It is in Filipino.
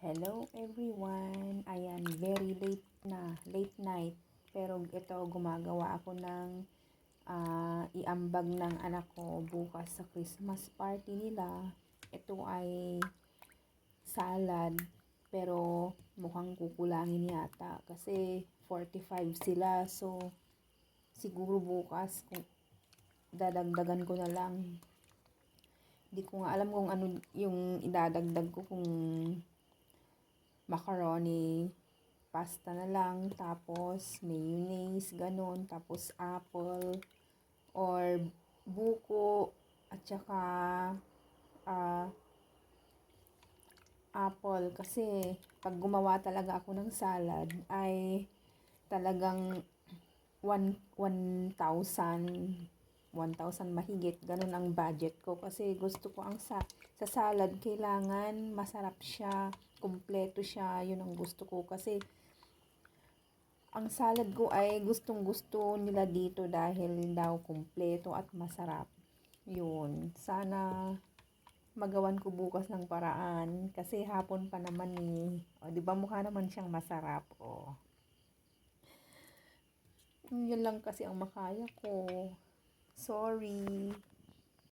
Hello everyone! Ayan, very late night. Pero ito, gumagawa ako ng iambag ng anak ko bukas sa Christmas party nila. Ito ay salad, pero mukhang kukulangin yata kasi 45 sila. So, siguro bukas kung dadagdagan ko na lang. Hindi ko nga alam kung ano yung idadagdag ko, kung macaroni, pasta na lang, tapos mayonnaise, ganun, tapos apple, or buko, at saka apple. Kasi pag gumawa talaga ako ng salad, ay talagang 1,000 mahigit, ganun ang budget ko. Kasi gusto ko sa salad, kailangan masarap siya, kumpleto siya, yun ang gusto ko. Kasi ang salad ko ay gustong gusto nila dito dahil daw kumpleto at masarap. Yun, sana magawan ko bukas ng paraan kasi hapon pa naman eh. O, di ba mukha naman siyang masarap, o. Yun lang kasi ang makaya ko. Sorry.